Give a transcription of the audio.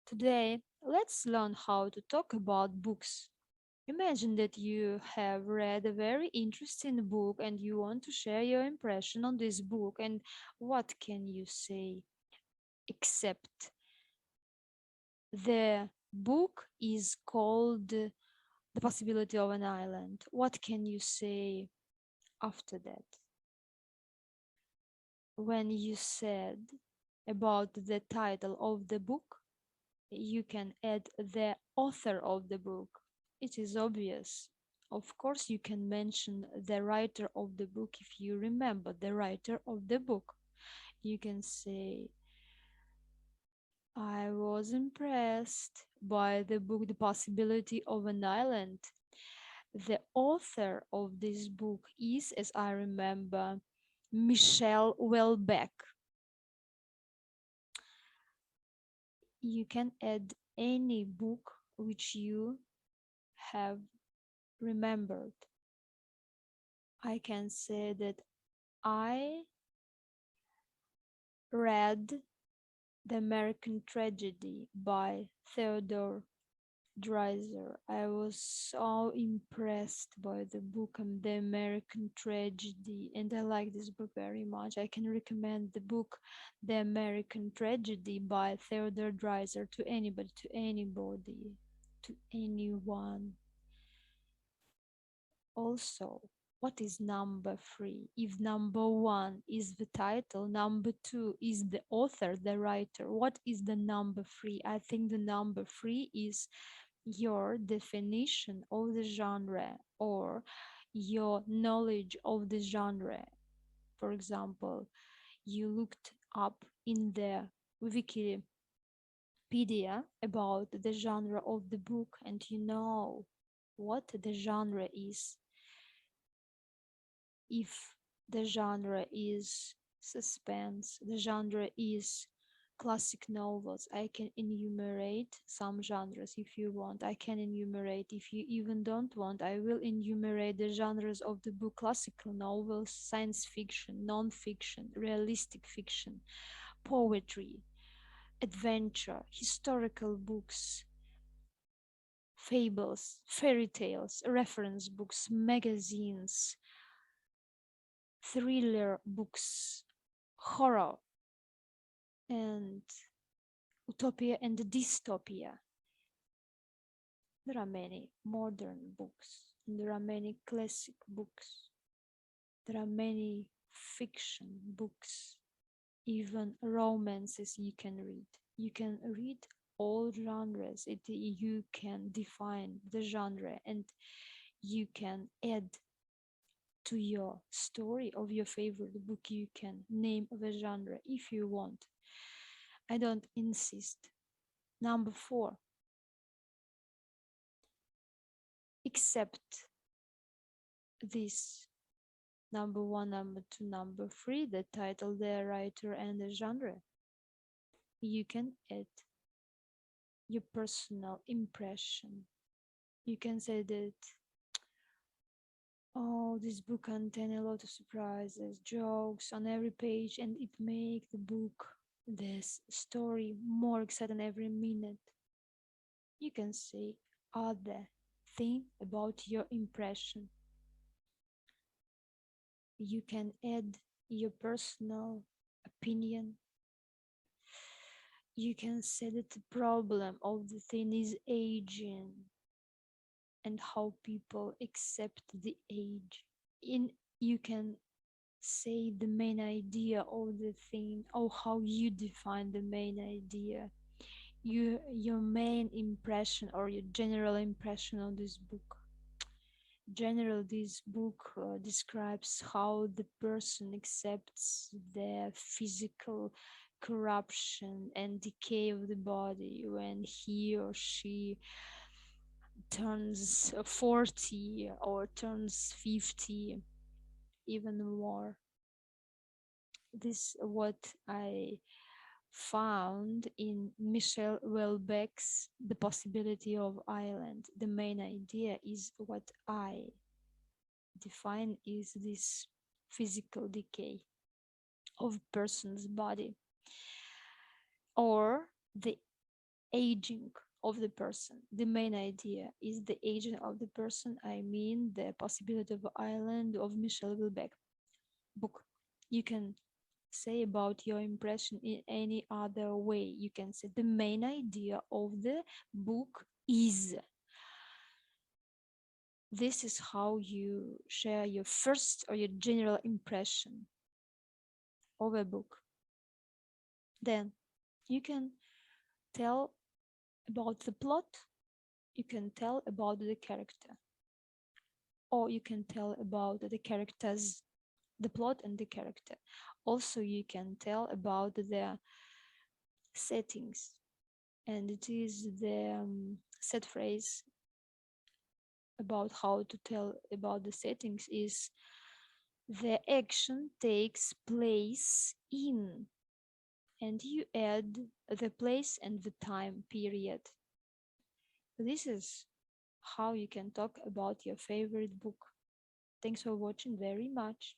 Today, let's learn how to talk about books. Imagine that you have read a very interesting book and you want to share your impression on this book. And what can you say? Except the book is called The Possibility of an Island. What can you say after that? When you said about the title of the book, you can add the author of the book. It is obvious. Of course, you can mention the writer of the book if you remember the writer of the book. You can say, I was impressed by the book The Possibility of an Island. The author of this book is, as I remember, Michelle Welbeck. You can add any book which you have remembered. I can say that I read The American Tragedy by Theodore Dreiser. I was so impressed by the book The American Tragedy, and I like this book very much. I can recommend the book The American Tragedy by Theodore Dreiser to anybody, to anyone. Also, what is number three? If number one is the title, number two is the author, the writer. What is the number three? I think the number three is your definition of the genre or your knowledge of the genre. For example, you looked up in the Wikipedia about the genre of the book and you know what the genre is. If the genre is suspense, the genre is classic novels, I can enumerate some genres if you want. I can enumerate. If you even don't want, I will enumerate the genres of the book: classical novels, science fiction, non-fiction, realistic fiction, poetry, adventure, historical books, fables, fairy tales, reference books, magazines, thriller books, horror, and utopia and dystopia. There are many modern books, and there are many classic books, there are many fiction books, even romances you can read. You can read all genres. You can define the genre and you can add to your story of your favorite book. You can name the genre if you want. I don't insist. Number four, accept this. Number one, number two, number three, the title, the writer, and the genre. You can add your personal impression. You can say that, oh, this book contains a lot of surprises, jokes on every page, and it makes the book, this story, more exciting every minute. You can say other thing about your impression. You can add your personal opinion. You can say that the problem of the thing is aging and how people accept the age. You can say the main idea of the thing or how you define the main idea. Your main impression or your general impression on this book. General, this book describes how the person accepts the physical corruption and decay of the body when he or she turns 40 or turns 50, even more. This is what I found in Michelle Welbeck's The Possibility of Island. The main idea is what I define is this physical decay of person's body or the aging of the person. The main idea is the aging of the person. I mean the possibility of island of Michel Houellebecq book. You can say about your impression in any other way. You can say the main idea of the book is. This is how you share your first or your general impression of a book. Then you can tell about the plot, you can tell about the character, or you can tell about the characters, the plot and the character. Also, you can tell about the settings, and it is the set phrase about how to tell about the settings is the action takes place in, and you add the place and the time period. This is how you can talk about your favorite book. Thanks for watching very much.